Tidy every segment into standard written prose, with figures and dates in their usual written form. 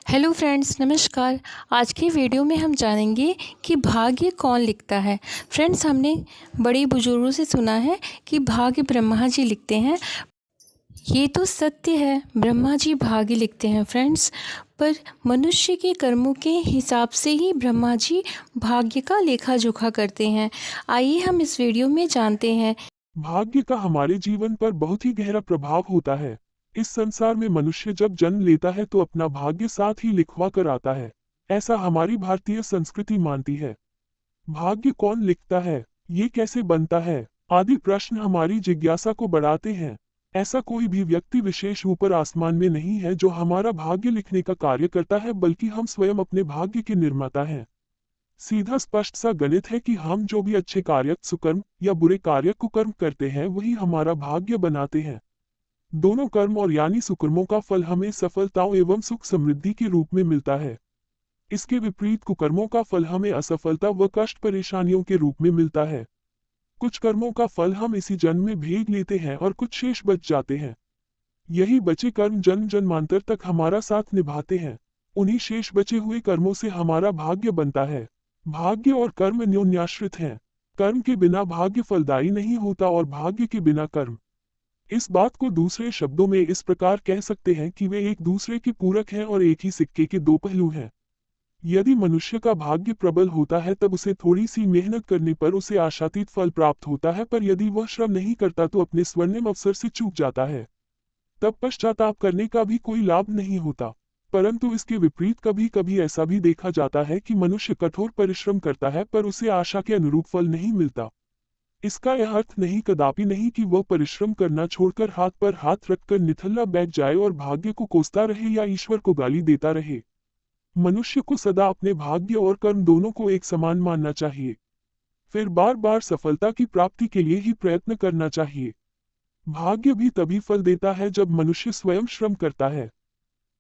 Hello friends, नमस्कार। आज की वीडियो में हम जानेंगे कि भाग्य कौन लिखता है। फ्रेंड्स, हमने बड़े बुजुर्गों से सुना है कि भाग्य ब्रह्मा जी लिखते हैं। ये तो सत्य है, ब्रह्मा जी भाग्य लिखते हैं फ्रेंड्स। पर मनुष्य के कर्मों के हिसाब से ही ब्रह्मा जी भाग्य का लेखा जोखा करते हैं। आइए हम इस वीडियो में जानते हैं। भाग्य का हमारे जीवन पर बहुत ही गहरा प्रभाव होता है। इस संसार में मनुष्य जब जन्म लेता है तो अपना भाग्य साथ ही लिखवा कर आता है। ऐसा हमारी भारतीय संस्कृति मानती है। भाग्य कौन लिखता है, ये कैसे बनता है, आदि प्रश्न हमारी जिज्ञासा को बढ़ाते हैं। ऐसा कोई भी व्यक्ति विशेष ऊपर आसमान में नहीं है जो हमारा भाग्य लिखने का कार्य करता है, बल्कि हम स्वयं अपने भाग्य के निर्माता हैं। सीधा स्पष्ट सा गणित है कि हम जो भी अच्छे कार्य सुकर्म या बुरे कार्य कुकर्म करते हैं वही हमारा भाग्य बनाते हैं। दोनों कर्म और यानी सुकर्मों का फल हमें सफलताओं एवं सुख समृद्धि के रूप में मिलता है। इसके विपरीत कुकर्मों का फल हमें असफलता व कष्ट परेशानियों के रूप में मिलता है। कुछ कर्मों का फल हम इसी जन्म में भोग लेते हैं और कुछ शेष बच जाते हैं। यही बचे कर्म जन्म जन्मांतर तक हमारा साथ निभाते हैं। उन्हीं शेष बचे हुए कर्मों से हमारा भाग्य बनता है। भाग्य और कर्म न्योन्याश्रित हैं। कर्म के बिना भाग्य फलदायी नहीं होता और भाग्य के बिना कर्म। इस बात को दूसरे शब्दों में इस प्रकार कह सकते हैं कि वे एक दूसरे के पूरक हैं और एक ही सिक्के के दो पहलू हैं। यदि मनुष्य का भाग्य प्रबल होता है तब उसे थोड़ी सी मेहनत करने पर उसे आशातीत फल प्राप्त होता है, पर यदि वह श्रम नहीं करता तो अपने स्वर्णिम अवसर से चूक जाता है। तब पश्चाताप करने का भी कोई लाभ नहीं होता। परंतु इसके विपरीत कभी कभी ऐसा भी देखा जाता है कि मनुष्य कठोर परिश्रम करता है पर उसे आशा के अनुरूप फल नहीं मिलता। इसका यह अर्थ नहीं, कदापि नहीं, कि वह परिश्रम करना छोड़कर हाथ पर हाथ रखकर निठल्ला बैठ जाए और भाग्य को कोसता रहे या ईश्वर को गाली देता रहे। मनुष्य को सदा अपने भाग्य और कर्म दोनों को एक समान मानना चाहिए। फिर बार बार सफलता की प्राप्ति के लिए ही प्रयत्न करना चाहिए। भाग्य भी तभी फल देता है जब मनुष्य स्वयं श्रम करता है।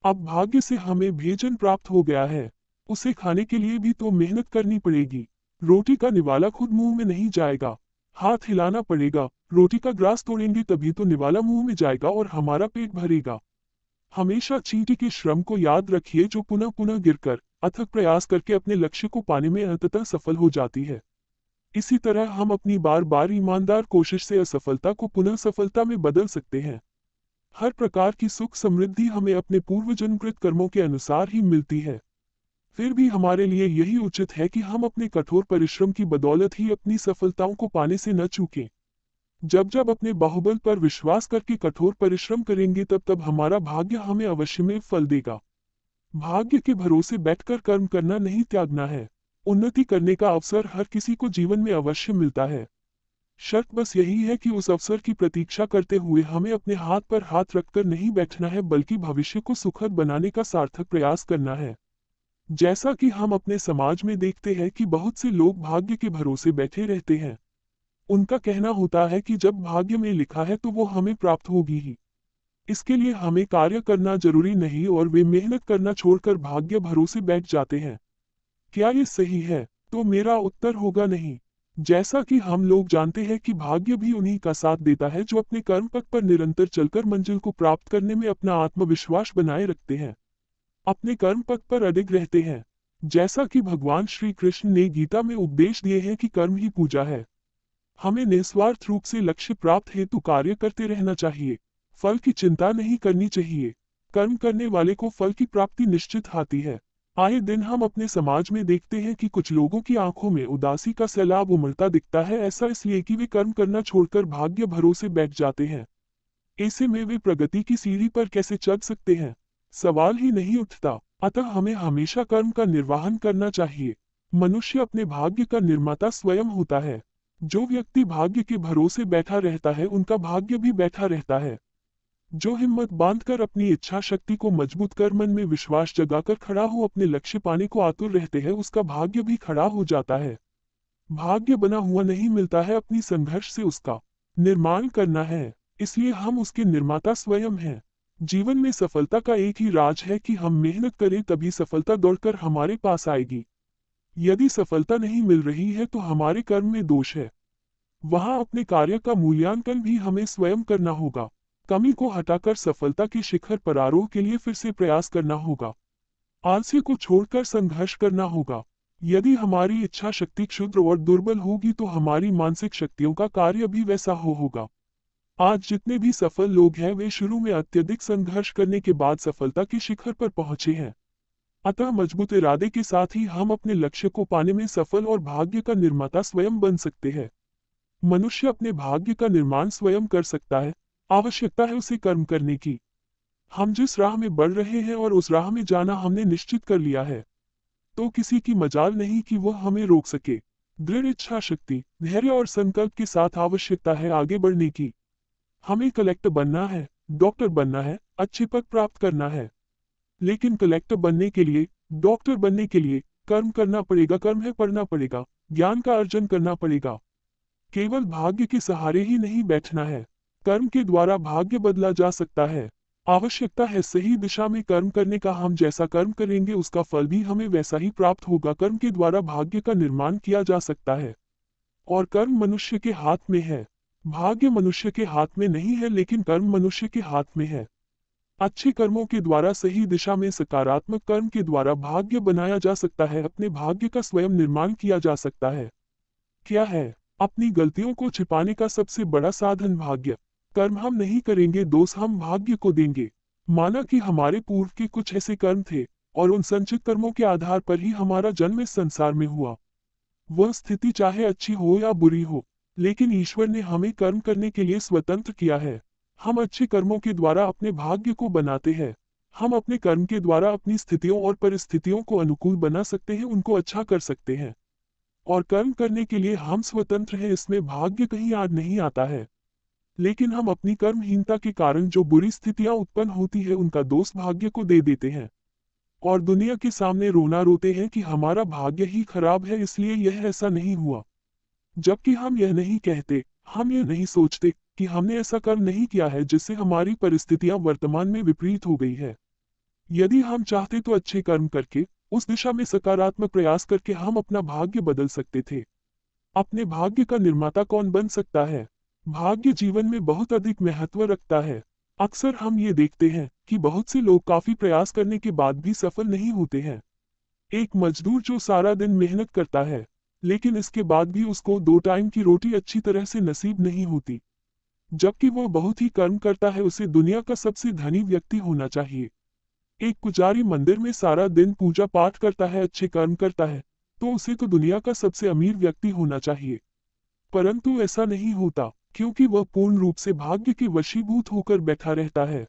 अब भाग्य से हमें भोजन प्राप्त हो गया है, उसे खाने के लिए भी तो मेहनत करनी पड़ेगी। रोटी का निवाला खुद मुंह में नहीं जाएगा, हाथ हिलाना पड़ेगा। रोटी का ग्रास तोड़ेंगे तभी तो निवाला मुंह में जाएगा और हमारा पेट भरेगा। हमेशा चींटी के श्रम को याद रखिए, जो पुनः पुनः गिरकर अथक प्रयास करके अपने लक्ष्य को पाने में अंततः सफल हो जाती है। इसी तरह हम अपनी बार बार ईमानदार कोशिश से असफलता को पुनः सफलता में बदल सकते हैं। हर प्रकार की सुख समृद्धि हमें अपने पूर्व जन्मकृत कर्मों के अनुसार ही मिलती है। फिर भी हमारे लिए यही उचित है कि हम अपने कठोर परिश्रम की बदौलत ही अपनी सफलताओं को पाने से न चूकें। जब जब अपने बाहुबल पर विश्वास करके कठोर परिश्रम करेंगे तब तब हमारा भाग्य हमें अवश्य में फल देगा। भाग्य के भरोसे बैठकर कर्म करना नहीं त्यागना है। उन्नति करने का अवसर हर किसी को जीवन में अवश्य मिलता है। शर्त बस यही है कि उस अवसर की प्रतीक्षा करते हुए हमें अपने हाथ पर हाथ रखकर नहीं बैठना है, बल्कि भविष्य को सुखद बनाने का सार्थक प्रयास करना है। जैसा कि हम अपने समाज में देखते हैं कि बहुत से लोग भाग्य के भरोसे बैठे रहते हैं। उनका कहना होता है कि जब भाग्य में लिखा है तो वो हमें प्राप्त होगी ही। इसके लिए हमें कार्य करना जरूरी नहीं और वे मेहनत करना छोड़कर भाग्य भरोसे बैठ जाते हैं। क्या ये सही है? तो मेरा उत्तर होगा नहीं। जैसा कि हम लोग जानते हैं कि भाग्य भी उन्हीं का साथ देता है जो अपने कर्म पथ पर निरंतर चलकर मंजिल को प्राप्त करने में अपना आत्मविश्वास बनाए रखते हैं, अपने कर्म पथ पर अडिग रहते हैं। जैसा कि भगवान श्री कृष्ण ने गीता में उपदेश दिए हैं कि कर्म ही पूजा है। हमें निस्वार्थ रूप से लक्ष्य प्राप्त हेतु कार्य करते रहना चाहिए, फल की चिंता नहीं करनी चाहिए। कर्म करने वाले को फल की प्राप्ति निश्चित आती है। आए दिन हम अपने समाज में देखते हैं कि कुछ लोगों की आंखों में उदासी का सैलाब उमड़ता दिखता है। ऐसा इसलिए कि वे कर्म करना छोड़कर भाग्य भरोसे बैठ जाते हैं। ऐसे में वे प्रगति की सीढ़ी पर कैसे चढ़ सकते हैं, सवाल ही नहीं उठता। अतः हमें हमेशा कर्म का निर्वहन करना चाहिए। मनुष्य अपने भाग्य का निर्माता स्वयं होता है। जो व्यक्ति भाग्य के भरोसे बैठा रहता है उनका भाग्य भी बैठा रहता है। जो हिम्मत बांधकर अपनी इच्छा शक्ति को मजबूत कर मन में विश्वास जगाकर खड़ा हो अपने लक्ष्य पाने को आतुर रहते हैं, उसका भाग्य भी खड़ा हो जाता है। भाग्य बना हुआ नहीं मिलता है, अपनी संघर्ष से उसका निर्माण करना है। इसलिए हम उसके निर्माता स्वयं हैं। जीवन में सफलता का एक ही राज है कि हम मेहनत करें, तभी सफलता दौड़कर हमारे पास आएगी। यदि सफलता नहीं मिल रही है तो हमारे कर्म में दोष है। वहां अपने कार्य का मूल्यांकन भी हमें स्वयं करना होगा। कमी को हटाकर सफलता के शिखर पर आरोह के लिए फिर से प्रयास करना होगा। आलस्य को छोड़कर संघर्ष करना होगा। यदि हमारी इच्छा शक्ति क्षुद्र और दुर्बल होगी तो हमारी मानसिक शक्तियों का कार्य भी वैसा होगा। आज जितने भी सफल लोग हैं वे शुरू में अत्यधिक संघर्ष करने के बाद सफलता के शिखर पर पहुंचे हैं। अतः मजबूत इरादे के साथ ही हम अपने लक्ष्य को पाने में सफल और भाग्य का निर्माता स्वयं बन सकते हैं। मनुष्य अपने भाग्य का निर्माण स्वयं कर सकता है, आवश्यकता है उसे कर्म करने की। हम जिस राह में बढ़ रहे हैं और उस राह में जाना हमने निश्चित कर लिया है, तो किसी की मजाल नहीं कि वह हमें रोक सके। दृढ़ इच्छा शक्ति, धैर्य और संकल्प के साथ आवश्यकता है आगे बढ़ने की। हमें कलेक्टर बनना है, डॉक्टर बनना है, अच्छे पद प्राप्त करना है। लेकिन कलेक्टर बनने के लिए, डॉक्टर बनने के लिए कर्म करना पड़ेगा, कर्म है पढ़ना पड़ेगा, ज्ञान का अर्जन करना पड़ेगा। केवल भाग्य के सहारे ही नहीं बैठना है, कर्म के द्वारा भाग्य बदला जा सकता है। आवश्यकता है सही दिशा में कर्म करने का। हम जैसा कर्म करेंगे उसका फल भी हमें वैसा ही प्राप्त होगा। कर्म के द्वारा भाग्य का निर्माण किया जा सकता है और कर्म मनुष्य के हाथ में है। भाग्य मनुष्य के हाथ में नहीं है, लेकिन कर्म मनुष्य के हाथ में है। अच्छे कर्मों के द्वारा सही दिशा में सकारात्मक कर्म के द्वारा भाग्य बनाया जा सकता है। अपने भाग्य का स्वयं निर्माण किया जा सकता है। क्या है अपनी गलतियों को छिपाने का सबसे बड़ा साधन? भाग्य। कर्म हम नहीं करेंगे, दोष हम भाग्य को देंगे। माना कि हमारे पूर्व के कुछ ऐसे कर्म थे और उन संचित कर्मों के आधार पर ही हमारा जन्म इस संसार में हुआ। वह स्थिति चाहे अच्छी हो या बुरी हो, लेकिन ईश्वर ने हमें कर्म करने के लिए स्वतंत्र किया है। हम अच्छे कर्मों के द्वारा अपने भाग्य को बनाते हैं। हम अपने कर्म के द्वारा अपनी स्थितियों और परिस्थितियों को अनुकूल बना सकते हैं, उनको अच्छा कर सकते हैं। और कर्म करने के लिए हम स्वतंत्र हैं, इसमें भाग्य कहीं आड़ नहीं आता है। लेकिन हम अपनी कर्महीनता के कारण जो बुरी स्थितियां उत्पन्न होती है उनका दोष भाग्य को दे देते हैं और दुनिया के सामने रोना रोते हैं कि हमारा भाग्य ही खराब है, इसलिए यह ऐसा नहीं हुआ। जबकि हम यह नहीं कहते, हम यह नहीं सोचते कि हमने ऐसा कर्म नहीं किया है जिससे हमारी परिस्थितियां वर्तमान में विपरीत हो गई है। यदि हम चाहते तो अच्छे कर्म करके, उस दिशा में सकारात्मक प्रयास करके हम अपना भाग्य बदल सकते थे। अपने भाग्य का निर्माता कौन बन सकता है? भाग्य जीवन में बहुत अधिक महत्व रखता है। अक्सर हम ये देखते हैं कि बहुत से लोग काफी प्रयास करने के बाद भी सफल नहीं होते हैं। एक मजदूर जो सारा दिन मेहनत करता है, लेकिन इसके बाद भी उसको 2 टाइम की रोटी अच्छी तरह से नसीब नहीं होती, जबकि वो बहुत ही कर्म करता है, उसे दुनिया का सबसे धनी व्यक्ति होना चाहिए। एक पुजारी मंदिर में सारा दिन पूजा पाठ करता है, अच्छे कर्म करता है, तो उसे तो दुनिया का सबसे अमीर व्यक्ति होना चाहिए। परंतु ऐसा नहीं होता, क्योंकि वह पूर्ण रूप से भाग्य के वशीभूत होकर बैठा रहता है।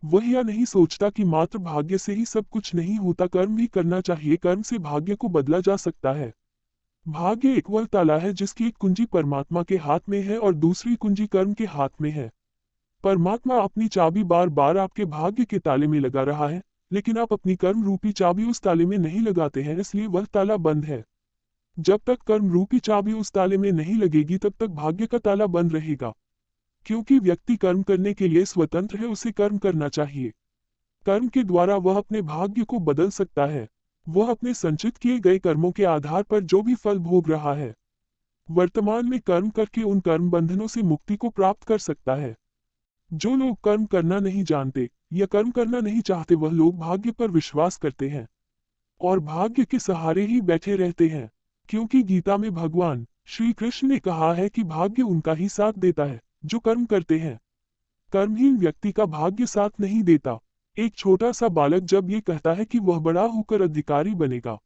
वह यह नहीं सोचता कि मात्र भाग्य से ही सब कुछ नहीं होता, कर्म भी करना चाहिए। कर्म से भाग्य को बदला जा सकता है। भाग्य एक वह ताला है जिसकी एक कुंजी परमात्मा के हाथ में है और दूसरी कुंजी कर्म के हाथ में है। परमात्मा अपनी चाबी बार बार आपके भाग्य के ताले में लगा रहा है, लेकिन आप अपनी कर्म रूपी चाबी उस ताले में नहीं लगाते हैं, इसलिए वह ताला बंद है। जब तक कर्म रूपी चाबी उस ताले में नहीं लगेगी तब तक भाग्य का ताला बंद रहेगा। क्योंकि व्यक्ति कर्म करने के लिए स्वतंत्र है, उसे कर्म करना चाहिए। कर्म के द्वारा वह अपने भाग्य को बदल सकता है। वह अपने संचित किए गए कर्मों के आधार पर जो भी फल भोग रहा है, वर्तमान में कर्म करके उन कर्म बंधनों से मुक्ति को प्राप्त कर सकता है। जो लोग कर्म करना नहीं जानते या कर्म करना नहीं चाहते, वह लोग भाग्य पर विश्वास करते हैं और भाग्य के सहारे ही बैठे रहते हैं। क्योंकि गीता में भगवान श्री कृष्ण ने कहा है कि भाग्य उनका ही साथ देता है जो कर्म करते हैं। कर्महीन व्यक्ति का भाग्य साथ नहीं देता। एक छोटा सा बालक जब ये कहता है कि वह बड़ा होकर अधिकारी बनेगा,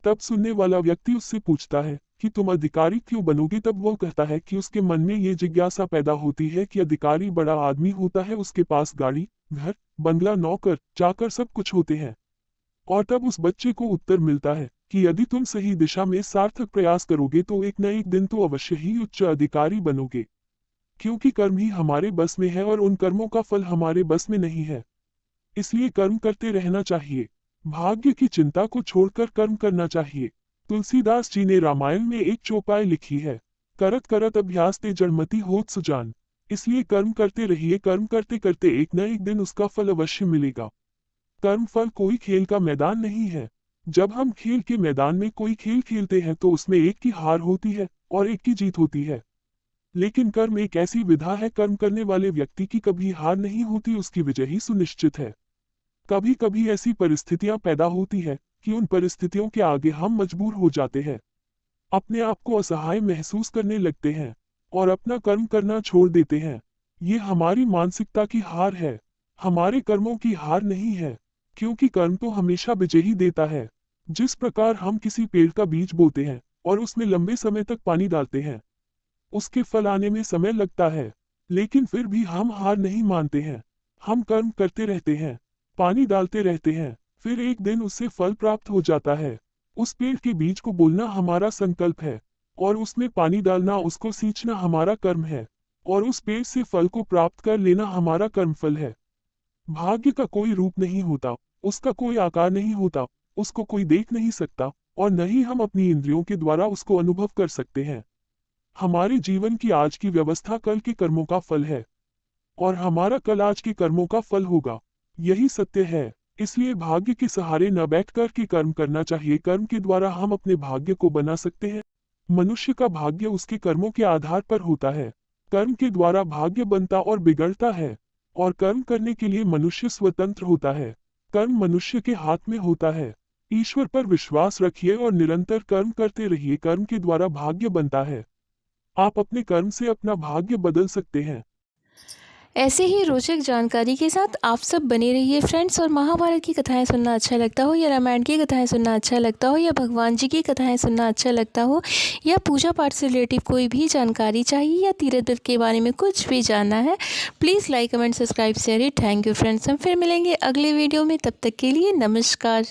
तब सुनने वाला व्यक्ति उससे पूछता है कि तुम अधिकारी क्यों बनोगे? तब वह कहता है कि उसके मन में ये जिज्ञासा पैदा होती है कि अधिकारी बड़ा आदमी होता है, उसके पास गाड़ी, घर, बंगला, नौकर, चाकर सब कुछ होते हैं। और तब उस बच्चे को उत्तर मिलता है कि यदि तुम सही दिशा में सार्थक प्रयास करोगे तो एक न एक दिन तो अवश्य ही उच्च अधिकारी बनोगे। क्योंकि कर्म ही हमारे बस में है और उन कर्मों का फल हमारे बस में नहीं है, इसलिए कर्म करते रहना चाहिए। भाग्य की चिंता को छोड़कर कर्म करना चाहिए। तुलसीदास जी ने रामायण में एक चौपाई लिखी है, करत करत अभ्यास ते जड़मति होत सुजान। इसलिए कर्म करते रहिए, कर्म करते करते एक न एक दिन उसका फल अवश्य मिलेगा। कर्म फल कोई खेल का मैदान नहीं है। जब हम खेल के मैदान में कोई खेल खेलते हैं तो उसमें एक की हार होती है और एक की जीत होती है, लेकिन कर्म एक ऐसी विधा है, कर्म करने वाले व्यक्ति की कभी हार नहीं होती, उसकी विजय ही सुनिश्चित है। कभी कभी ऐसी परिस्थितियां पैदा होती है कि उन परिस्थितियों के आगे हम मजबूर हो जाते हैं, अपने आप को असहाय महसूस करने लगते हैं और अपना कर्म करना छोड़ देते हैं। ये हमारी मानसिकता की हार है, हमारे कर्मों की हार नहीं है, क्योंकि कर्म तो हमेशा विजय ही देता है। जिस प्रकार हम किसी पेड़ का बीज बोते हैं और उसमें लंबे समय तक पानी डालते हैं, उसके फल आने में समय लगता है, लेकिन फिर भी हम हार नहीं मानते हैं। हम कर्म करते रहते हैं, पानी डालते रहते हैं, फिर एक दिन उससे फल प्राप्त हो जाता है। उस पेड़ के बीज को बोलना हमारा संकल्प है और उसमें पानी डालना, उसको सींचना हमारा कर्म है और उस पेड़ से फल को प्राप्त कर लेना हमारा कर्मफल है। भाग्य का कोई रूप नहीं होता, उसका कोई आकार नहीं होता, उसको कोई देख नहीं सकता और न ही हम अपनी इंद्रियों के द्वारा उसको अनुभव कर सकते हैं। हमारे जीवन की आज की व्यवस्था कल के कर्मों का फल है और हमारा कल आज के कर्मों का फल होगा। यही सत्य है। इसलिए भाग्य के सहारे न बैठकर के कर्म करना चाहिए। कर्म के द्वारा हम अपने भाग्य को बना सकते हैं। मनुष्य का भाग्य उसके कर्मों के आधार पर होता है। कर्म के द्वारा भाग्य बनता और बिगड़ता है और कर्म करने के लिए मनुष्य स्वतंत्र होता है। कर्म मनुष्य के हाथ में होता है। ईश्वर पर विश्वास रखिए और निरंतर कर्म करते रहिए। कर्म के द्वारा भाग्य बनता है। आप अपने कर्म से अपना भाग्य बदल सकते हैं। ऐसे ही रोचक जानकारी के साथ आप सब बने रहिए फ्रेंड्स। और महाभारत की कथाएं सुनना अच्छा लगता हो या रामायण की कथाएं सुनना अच्छा लगता हो या भगवान जी की कथाएं सुनना अच्छा लगता हो या पूजा पाठ से रिलेटिव कोई भी जानकारी चाहिए या तीर्थ व्रत के बारे में कुछ भी जानना है, please like comment subscribe share. Thank you friends. हम फिर मिलेंगे अगले वीडियो में, तब तक के लिए नमस्कार।